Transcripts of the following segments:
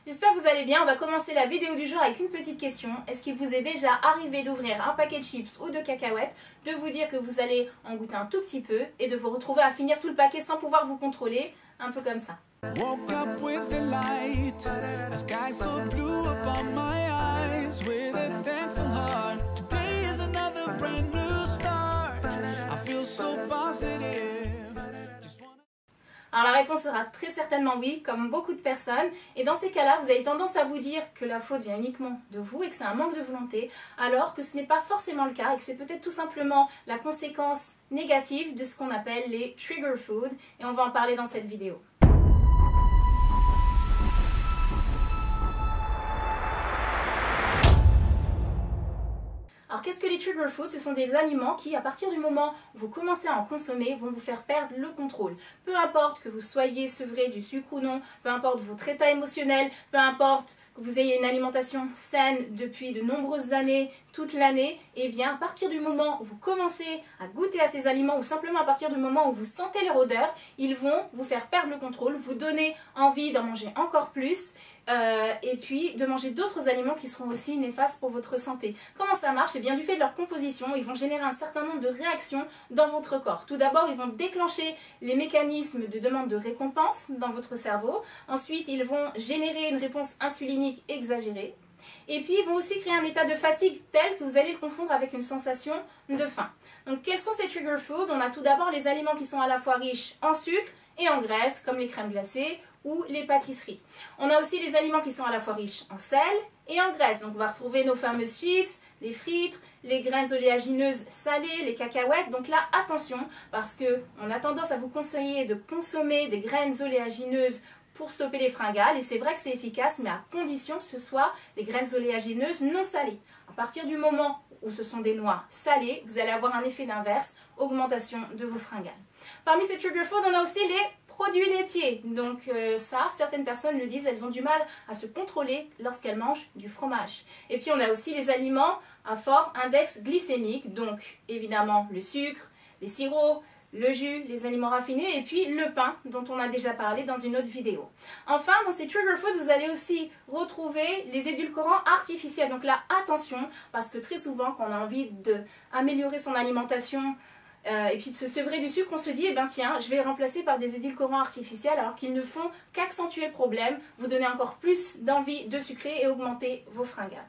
J'espère que vous allez bien. On va commencer la vidéo du jour avec une petite question. Est-ce qu'il vous est déjà arrivé d'ouvrir un paquet de chips ou de cacahuètes, de vous dire que vous allez en goûter un tout petit peu et de vous retrouver à finir tout le paquet sans pouvoir vous contrôler, un peu comme ça? Woke up with the light, a sky so blue upon my eyes, with a thankful heart. Today is another brand new start. I feel so positive. Alors la réponse sera très certainement oui, comme beaucoup de personnes. Et dans ces cas-là, vous avez tendance à vous dire que la faute vient uniquement de vous et que c'est un manque de volonté, alors que ce n'est pas forcément le cas et que c'est peut-être tout simplement la conséquence négative de ce qu'on appelle les trigger foods. Et on va en parler dans cette vidéo. Alors qu'est-ce que les trigger foods? Ce sont des aliments qui, à partir du moment où vous commencez à en consommer, vont vous faire perdre le contrôle. Peu importe que vous soyez sevré du sucre ou non, peu importe votre état émotionnel, peu importe que vous ayez une alimentation saine depuis de nombreuses années, toute l'année, et bien à partir du moment où vous commencez à goûter à ces aliments ou simplement à partir du moment où vous sentez leur odeur, ils vont vous faire perdre le contrôle, vous donner envie d'en manger encore plus et puis de manger d'autres aliments qui seront aussi néfastes pour votre santé. Comment ça marche? Eh bien du fait de leur composition, ils vont générer un certain nombre de réactions dans votre corps. Tout d'abord, ils vont déclencher les mécanismes de demande de récompense dans votre cerveau. Ensuite, ils vont générer une réponse insulinique exagérée. Et puis, ils vont aussi créer un état de fatigue tel que vous allez le confondre avec une sensation de faim. Donc, quels sont ces trigger foods? On a tout d'abord les aliments qui sont à la fois riches en sucre et en graisse, comme les crèmes glacées ou les pâtisseries. On a aussi les aliments qui sont à la fois riches en sel et en graisse. Donc, on va retrouver nos fameuses chips, les frites, les graines oléagineuses salées, les cacahuètes. Donc là, attention, parce qu'on a tendance à vous conseiller de consommer des graines oléagineuses pour stopper les fringales, et c'est vrai que c'est efficace, mais à condition que ce soit des graines oléagineuses non salées. À partir du moment où ce sont des noix salées, vous allez avoir un effet d'inverse, augmentation de vos fringales. Parmi ces trigger foods, on a aussi les produits laitiers. Donc ça, certaines personnes le disent, elles ont du mal à se contrôler lorsqu'elles mangent du fromage. Et puis on a aussi les aliments à fort index glycémique, donc évidemment le sucre, les sirops, le jus, les aliments raffinés et puis le pain dont on a déjà parlé dans une autre vidéo. Enfin, dans ces trigger foods, vous allez aussi retrouver les édulcorants artificiels. Donc là, attention, parce que très souvent, quand on a envie d'améliorer son alimentation et puis de se sevrer du sucre, on se dit, eh ben tiens, je vais les remplacer par des édulcorants artificiels alors qu'ils ne font qu'accentuer le problème, vous donner encore plus d'envie de sucrer et augmenter vos fringales.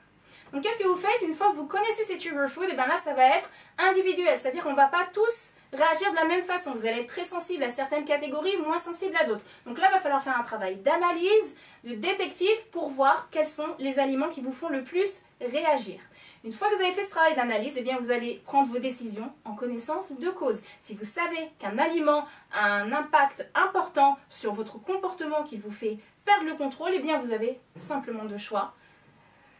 Donc qu'est-ce que vous faites une fois que vous connaissez ces trigger foods? Et bien là, ça va être individuel, c'est-à-dire qu'on ne va pas tous réagir de la même façon. Vous allez être très sensible à certaines catégories, moins sensible à d'autres. Donc là, il va falloir faire un travail d'analyse, de détective pour voir quels sont les aliments qui vous font le plus réagir. Une fois que vous avez fait ce travail d'analyse, eh bien vous allez prendre vos décisions en connaissance de cause. Si vous savez qu'un aliment a un impact important sur votre comportement qui vous fait perdre le contrôle, eh bien vous avez simplement deux choix.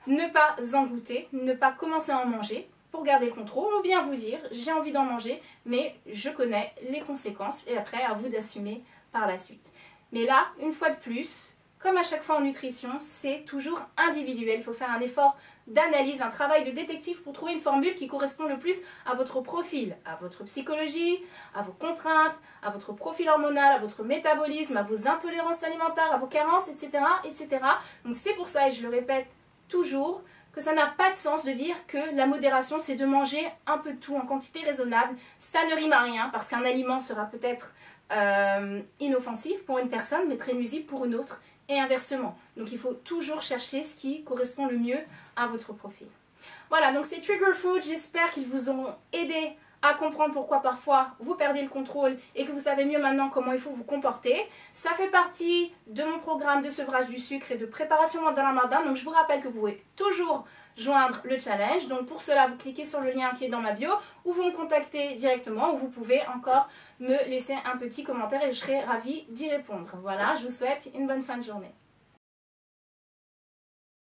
Ne pas en goûter, ne pas commencer à en manger pour garder le contrôle, ou bien vous dire j'ai envie d'en manger mais je connais les conséquences et après à vous d'assumer par la suite. Mais là, une fois de plus, comme à chaque fois en nutrition, c'est toujours individuel. Il faut faire un effort d'analyse, un travail de détective pour trouver une formule qui correspond le plus à votre profil, à votre psychologie, à vos contraintes, à votre profil hormonal, à votre métabolisme, à vos intolérances alimentaires, à vos carences, etc. etc. Donc c'est pour ça, et je le répète toujours, que ça n'a pas de sens de dire que la modération c'est de manger un peu de tout en quantité raisonnable. Ça ne rime à rien parce qu'un aliment sera peut-être inoffensif pour une personne mais très nuisible pour une autre et inversement. Donc il faut toujours chercher ce qui correspond le mieux à votre profil. Voilà, donc ces trigger foods, j'espère qu'ils vous auront aidé à comprendre pourquoi parfois vous perdez le contrôle et que vous savez mieux maintenant comment il faut vous comporter. Ça fait partie de mon programme de sevrage du sucre et de préparation dans la Ramadan. Donc je vous rappelle que vous pouvez toujours joindre le challenge. Donc pour cela, vous cliquez sur le lien qui est dans ma bio ou vous me contactez directement ou vous pouvez encore me laisser un petit commentaire et je serai ravie d'y répondre. Voilà, je vous souhaite une bonne fin de journée.